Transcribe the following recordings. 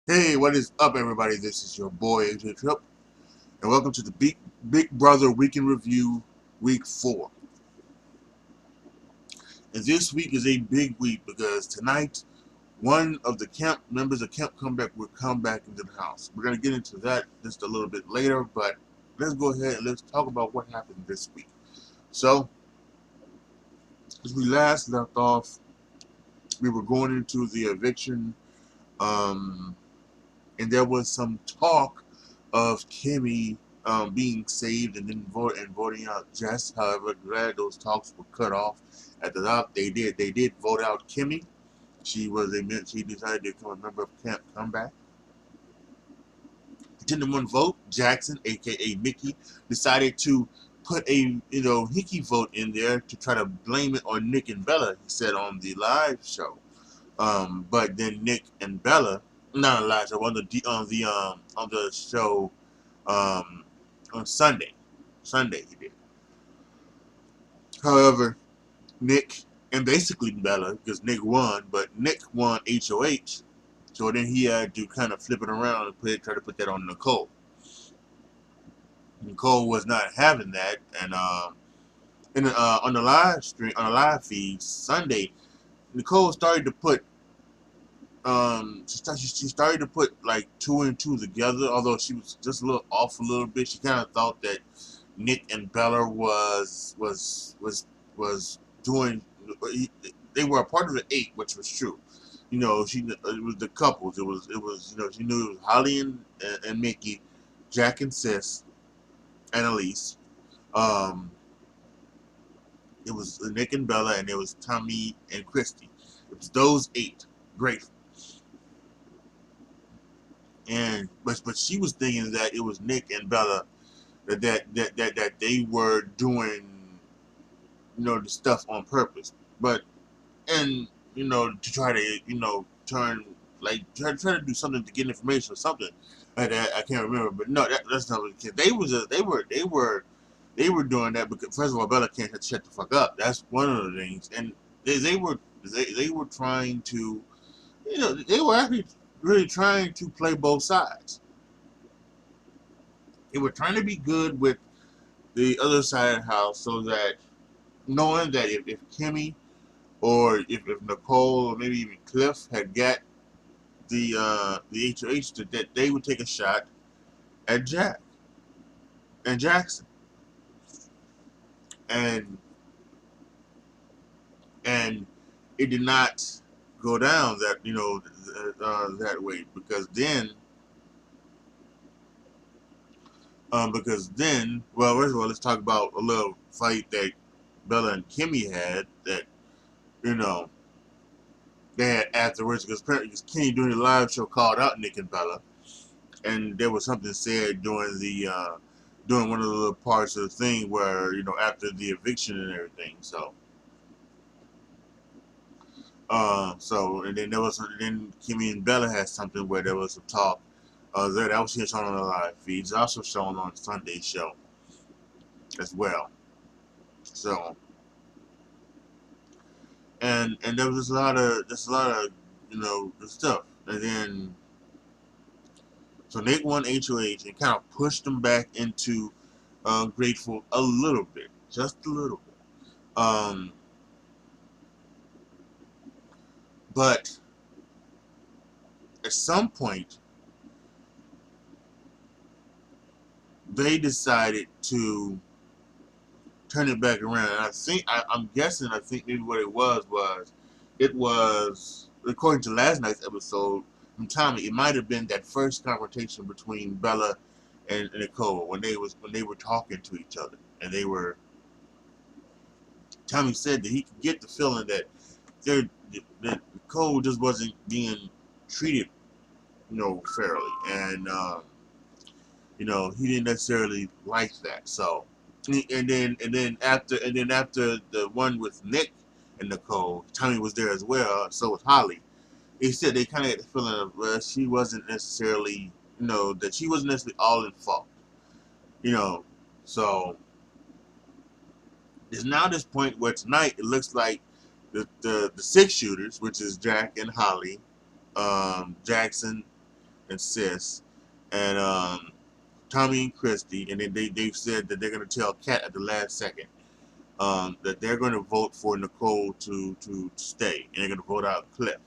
Hey, what is up, everybody? This is your boy AJ Trip, and welcome to the Big Brother Weekend Review, Week 4. And this week is a big week because tonight, one of the camp members of Camp Comeback will come back into the house. We're gonna get into that just a little bit later, but let's go ahead and let's talk about what happened this week. So, as we last left off, we were going into the eviction. Um, and there was some talk of Kimmy being saved and then voting out Jess. However, glad those talks were cut off at the top. They did vote out Kimmy. She decided to become a member of Camp Comeback. 10-1 vote. Jackson, aka Mickey, decided to put a hickey vote in there to try to blame it on Nick and Bella. He said on the live show. But then Nick and Bella, not Elijah, on the show um, on Sunday. Sunday he did. However, Nick and basically Bella, because Nick won, but Nick won HOH, so then he had to kind of flip it around and try to put that on Nicole. Nicole was not having that, and on the live stream, on the live feed Sunday, Nicole started to put she started to put like two and two together, although she was just a little off a little bit. She kind of thought that Nick and Bella was doing. They were a part of the eight, which was true. It was the couples. It was she knew it was Holly and Mickey, Jack and Sis, and Elise. Um, it was Nick and Bella, and it was Tommy and Christy. It was those eight. Great. And but she was thinking that it was Nick and Bella that they were doing the stuff on purpose, but and to try to turn like try to do something to get information or something like that. I can't remember, but no, that's not what the kid. They were doing that because first of all, Bella can't shut the fuck up. That's one of the things, and they were trying to they were actually really trying to play both sides. They were trying to be good with the other side of the house so that knowing that if Kimmy or if Nicole or maybe even Cliff had got the HOH that they would take a shot at Jack and Jackson. And and it did not go down that that way because then well, first of all, let's talk about a little fight that Bella and Kimmy had that you know they had afterwards because apparently Kenny during the live show called out Nick and Bella, and there was something said during one of the little parts of the thing where after the eviction and everything. So and then then Kimmy and Bella had something where there was some talk. That was here shown on the live feeds, also shown on Sunday show as well. So and there was just a lot of stuff, and then so Nick won HOH and kind of pushed them back into Grateful a little bit, just a little bit. Um, but at some point, they decided to turn it back around. And I'm guessing. I think maybe what it was according to last night's episode from Tommy. It might have been that first confrontation between Bella and Nicole when they were talking to each other, and they were. Tommy said that he could get the feeling that that Nicole just wasn't being treated, fairly, and he didn't necessarily like that. So, and then after the one with Nick and Nicole, Tommy was there as well. So was Holly. He said they kind of had the feeling of she wasn't necessarily, that she wasn't necessarily all in fault, you know. So it's now this point where tonight it looks like the six shooters, which is Jack and Holly, Jackson, and Sis, and Tommy and Christy, and then they've said that they're going to tell Kat at the last second that they're going to vote for Nicole to stay, and they're going to vote out Cliff.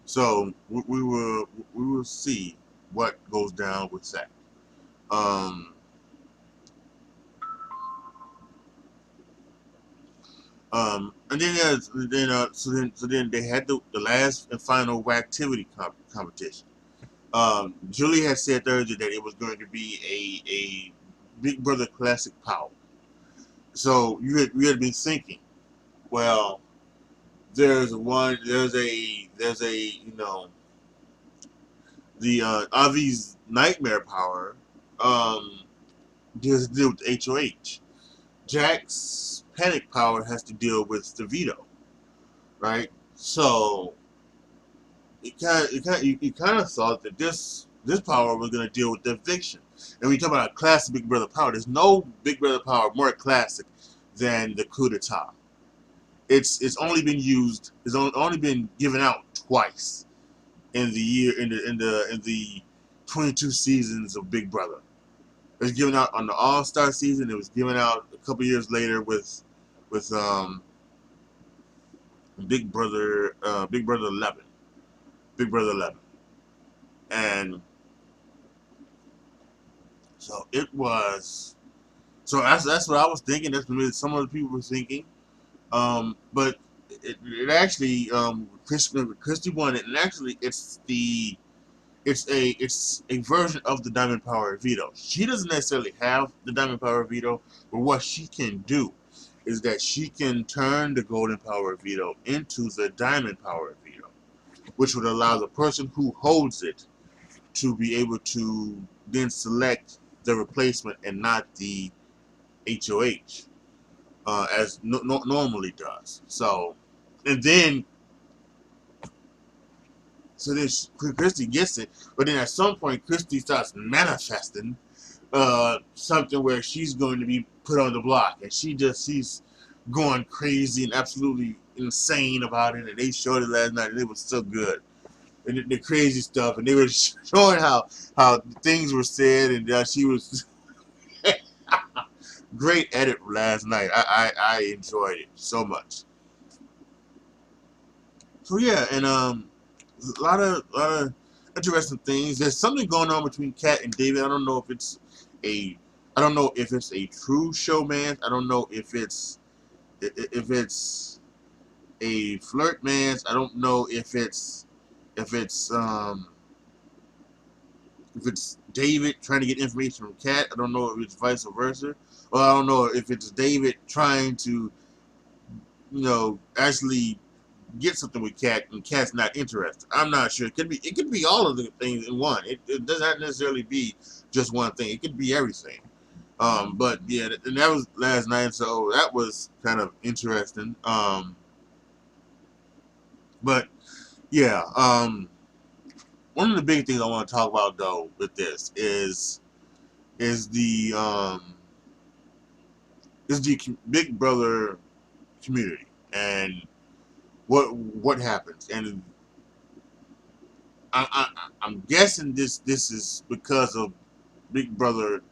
So we will see what goes down with that. Um, and then so then they had the last and final activity competition. Julie had said Thursday that it was going to be a Big Brother Classic Power. So you had been thinking, well, there's a the Avi's Nightmare Power has to deal with HOH. Jack's Panic Power has to deal with the veto, right? So you kind of thought that this power was going to deal with the eviction. And when you talk about a classic Big Brother power, there's no Big Brother power more classic than the coup d'etat. It's only been used. It's only been given out twice in the year in the 22 seasons of Big Brother. It was given out on the All Star season. It was given out a couple years later with Big Brother 11. Big Brother 11. And so it was. So that's what I was thinking. That's what some other people were thinking. But it actually Christy won it, and actually it's a version of the Diamond Power veto. She doesn't necessarily have the Diamond Power veto, but what she can do is that she can turn the Golden Power veto into the Diamond Power veto, which would allow the person who holds it to be able to then select the replacement and not the HOH as normally does. So, and then Christy gets it, but then at some point Christy starts manifesting something where she's going to be put on the block, and she's going crazy and absolutely insane about it. And they showed it last night, and it was so good. And the crazy stuff, and they were showing how things were said, and she was great edit last night. I enjoyed it so much. So yeah, and a lot of interesting things. There's something going on between Kat and David. A I don't know if it's a true showman. I don't know if it's a flirt man. I don't know if it's David trying to get information from Kat. I don't know if it's vice versa. Or I don't know if it's David trying to, actually get something with Kat and Kat's not interested. I'm not sure. It could be all of the things in one. It does not necessarily be just one thing. It could be everything. But yeah, and that was last night, so that was kind of interesting. But yeah, one of the big things I want to talk about though with this is the Big Brother community and what happens. And I'm guessing this is because of Big Brother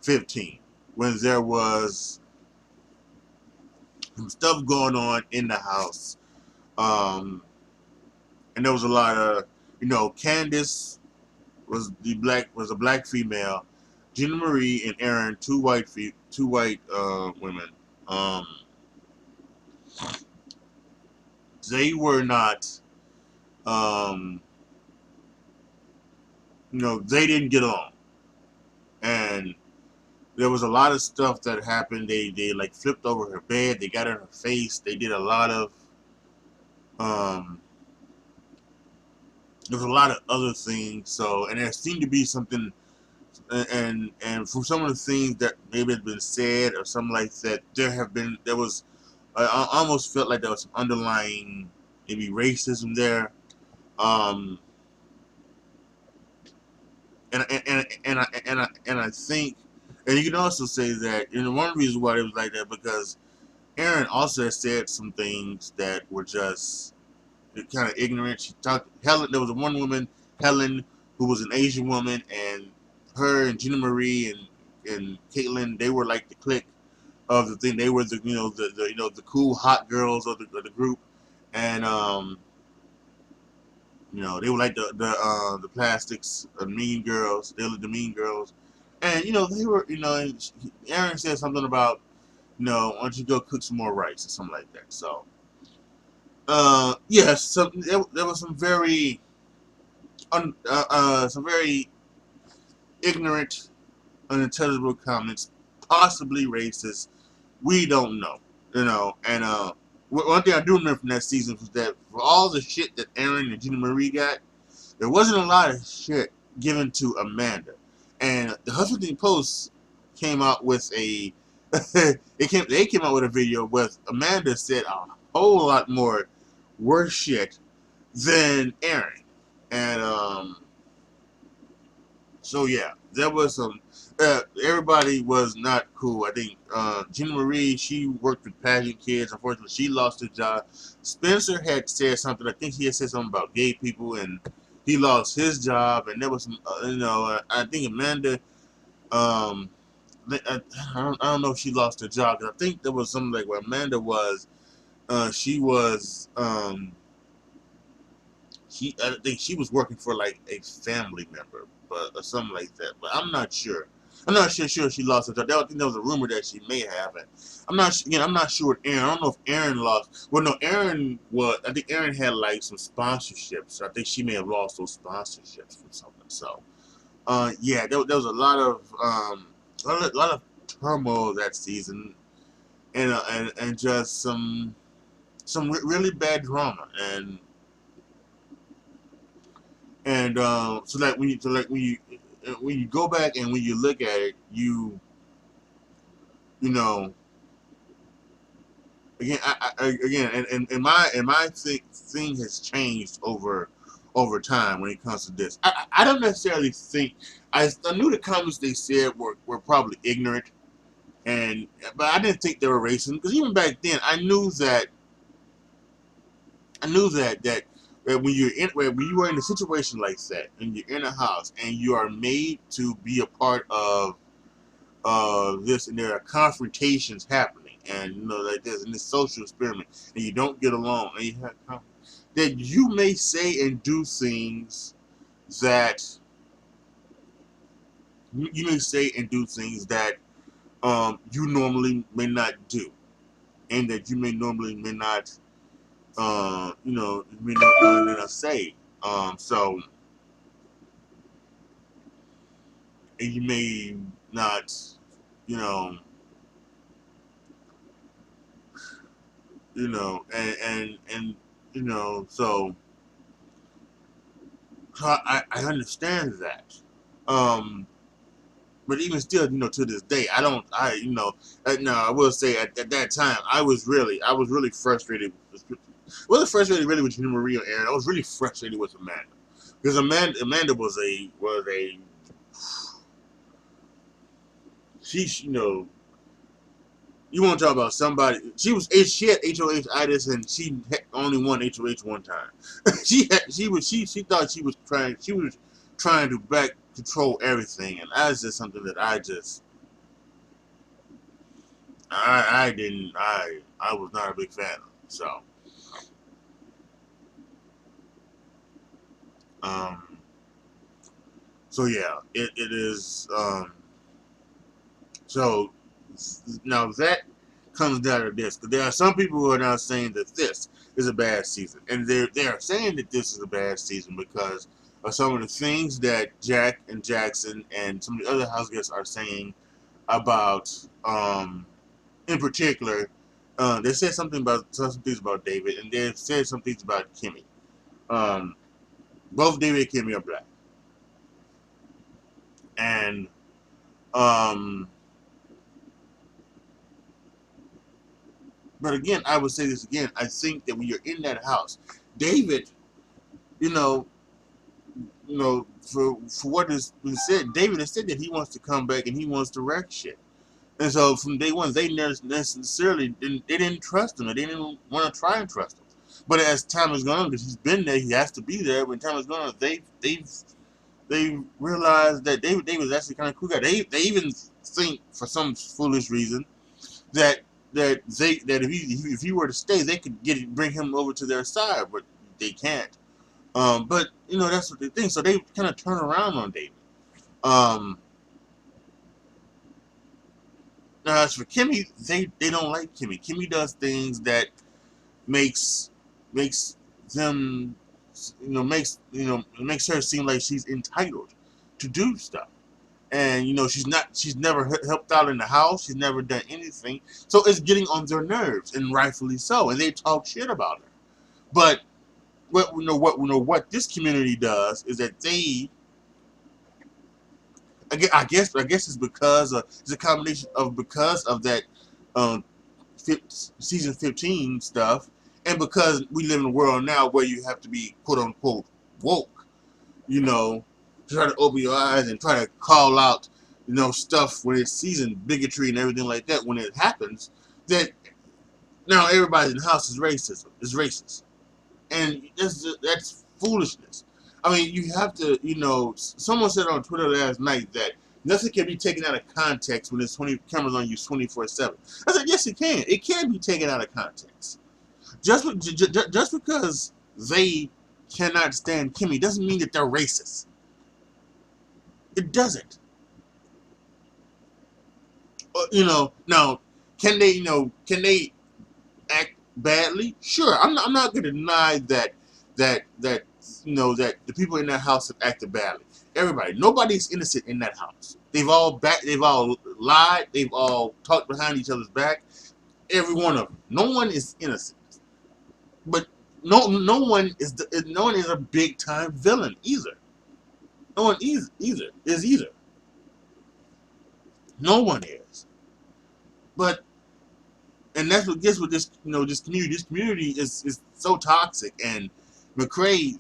15, when there was some stuff going on in the house, and there was a lot of, Candace was a black female, Gina Marie and Aaron, two white women. Um, they were not, um, they didn't get along, and there was a lot of stuff that happened. They like flipped over her bed. They got in her face. They did a lot of um. There was a lot of other things. So, and there seemed to be something, and from some of the things that maybe had been said or something like that, there was. I almost felt like there was some underlying maybe racism there. Um. And I think, and you can also say that, one reason why it was like that because Aaron also said some things that were just kind of ignorant. She talked Helen. There was a one woman, Helen, who was an Asian woman, and her and Gina Marie and Caitlin, they were like the clique of the thing. They were the the cool hot girls of the group, and they were like the plastics, mean girls. They were the mean girls, and they were And Aaron said something about why don't you go cook some more rice or something like that. So yes, there was some very ignorant, unintelligible comments, possibly racist. We don't know, And one thing I do remember from that season was that for all the shit that Aaron and Gina Marie got, there wasn't a lot of shit given to Amanda. And the Huffington Post came out with a they came out with a video with Amanda said a whole lot more worse shit than Aaron. And so yeah, there was some. Everybody was not cool. I think Gina Marie, she worked with pageant kids. Unfortunately, she lost her job. Spencer had said something. I think he had said something about gay people, and he lost his job. And there was some, I think Amanda. Um, I don't know if she lost her job. 'Cause I think there was something like where Amanda was. She was. I think she was working for like a family member, but or something like that. But I'm not sure. I'm not sure she lost her job. I think there was a rumor that she may have it. I'm not sure with Aaron. I don't know if Aaron lost. Well, no, Aaron was. I think Aaron had like some sponsorships. I think she may have lost those sponsorships from something. So, yeah, there was a lot of turmoil that season, and just some really bad drama and so that when you go back and when you look at it, you know again my thing has changed over time when it comes to this. I don't necessarily think I knew the comments they said were probably ignorant, but I didn't think they were racist because even back then I knew that when you are in a situation like that and you're in a house and you are made to be a part of this and there are confrontations happening and like there's in this social experiment and you don't get along and you have that you may say and do things that you normally may not do and that you may not may not say. So, and you may not, you know, and so I understand that. Um, but even still, to this day, no, I will say at that time, I was really frustrated. I wasn't frustrated really with Gina Marie or Aaron. I was really frustrated with Amanda because Amanda was a she you want to talk about somebody? She had HOH itis and she only won HOH one time. She thought she was trying to back control everything, and that's just something that I didn't I was not a big fan of. Um so yeah, it is so now that comes down to this. Because there are some people who are now saying that this is a bad season, and they are saying that this is a bad season because of some of the things that Jack and Jackson and some of the other house guests are saying about, in particular, they said some things about David, and they said some things about Kimmy. Um, both David and Kimmy are black, and um, but again, I would say this again. I think that when you're in that house, David, you know, for what is been said, David has said that he wants to come back and he wants to wreck shit. And so from day one, they necessarily didn't trust him. They didn't want to try and trust him But as time has gone on, because he's been there, he has to be there. When time has gone on, they realized that David was actually kind of cool guy. They even think for some foolish reason that if he were to stay, they could bring him over to their side, but they can't. But that's what they think. So they kind of turn around on David. Now as for Kimmy, they don't like Kimmy. Kimmy does things that makes makes them makes her seem like she's entitled to do stuff. And she's never helped out in the house. She's never done anything. So it's getting on their nerves, and rightfully so. And they talk shit about her. But what this community does is that I guess it's because it's a combination of because of that um, season 15 stuff, and because we live in a world now where you have to be quote unquote woke, to try to open your eyes and try to call out, stuff when it's season bigotry and everything like that. When it happens, that now everybody in the house is racist, and that's foolishness. I mean, you have to, someone said on Twitter last night that nothing can be taken out of context when there's 20 cameras on you 24/7. I said, yes, it can. It can be taken out of context. Just because they cannot stand Kimmy doesn't mean that they're racist. It doesn't. Now, can they act badly? Sure. I'm not going to deny that that the people in that house have acted badly. Everybody, nobody's innocent in that house. They've all lied. They've all talked behind each other's back. Every one of them. No one is innocent. But no one is a big time villain either. No one is either. No one is. But and that's what gets with this this community. This community is so toxic. And McCray,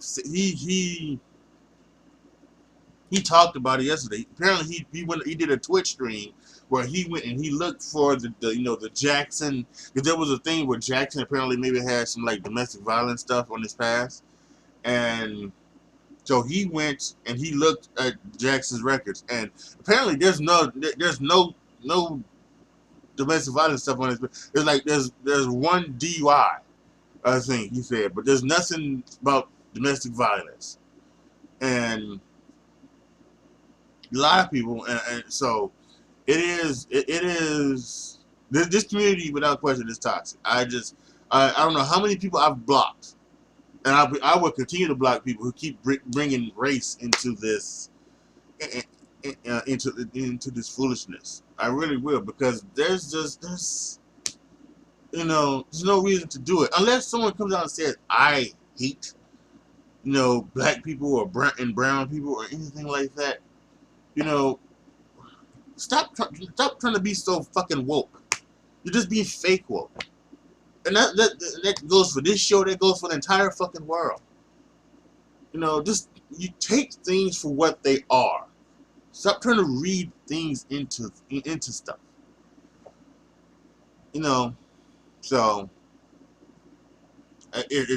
he talked about it yesterday. Apparently he did a Twitch stream where he went and he looked for the Jackson, because there was a thing where Jackson apparently maybe had some like domestic violence stuff on his past. And so he went and he looked at Jackson's records, and apparently there's no domestic violence stuff on his. It's like there's one DUI, I think he said, but there's nothing about domestic violence. And a lot of people, and so it is this community without question is toxic. I don't know how many people I've blocked, and I will continue to block people who keep bringing race into this into this foolishness. I really will, because there's no reason to do it unless someone comes out and says I hate black people or brown people or anything like that. Stop trying to be so fucking woke. You're just being fake woke. And that goes for this show, that goes for the entire fucking world. Just you take things for what they are. Stop trying to read things into stuff. So it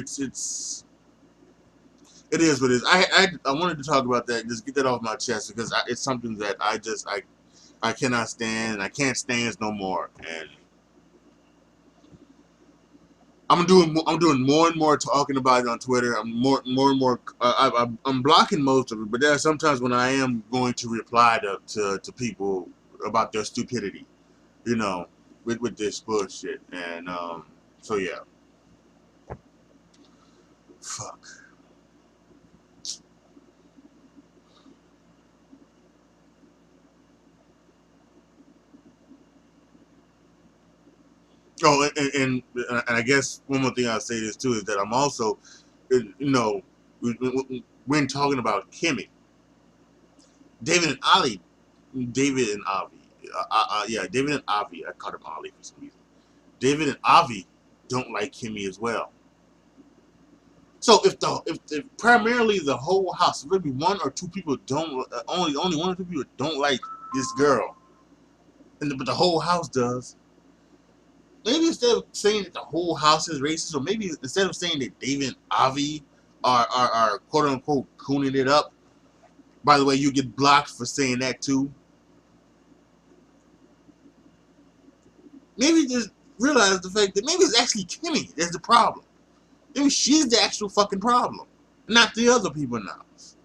is what it is. I wanted to talk about that, just get that off my chest, because it's something that I cannot stand, and I can't stand no more. And I'm doing more and more talking about it on Twitter. I'm more and more. I'm blocking most of it, but there are sometimes when I am going to reply to people about their stupidity, with this bullshit. And so yeah, fuck. Oh, and I guess one more thing I'll say this too is that I'm also, when talking about Kimmy, David and Ali, David and Avi, David and Avi, I called him Ali for some reason. David and Avi don't like Kimmy as well. So if primarily the whole house, maybe one or two people don't, only one or two people don't like this girl, but the whole house does. maybe instead of saying that the whole house is racist, or maybe instead of saying that David and Avi are quote unquote cooning it up. By the way, you get blocked for saying that too. Maybe just realize the fact that maybe it's actually Kimmy that's the problem. Maybe she's the actual fucking problem, not the other people in the house.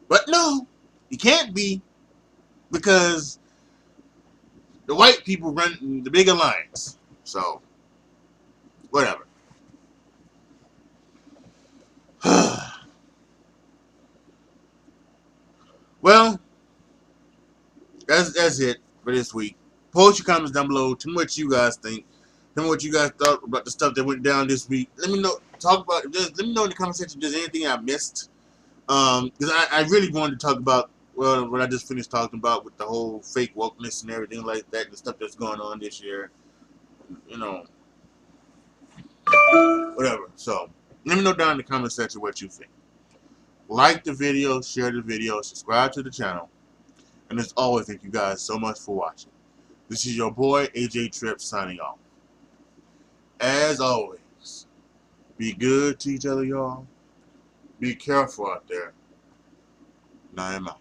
But no, you can't be, because the white people run the big alliance. So, whatever. Well, that's it for this week. Post your comments down below. Tell me what you guys think. Tell me what you guys thought about the stuff that went down this week. Let me know. Talk about. Just let me know in the comment section if there's anything I missed. Because I really wanted to talk about, well, what I just finished talking about with the whole fake wokeness and everything like that, the stuff that's going on this year. You know, whatever. So let me know down in the comment section what you think. Like the video, share the video, subscribe to the channel, and as always, thank you guys so much for watching. This is your boy AJ Tripp signing off. As always, be good to each other, y'all. Be careful out there. Now I'm out.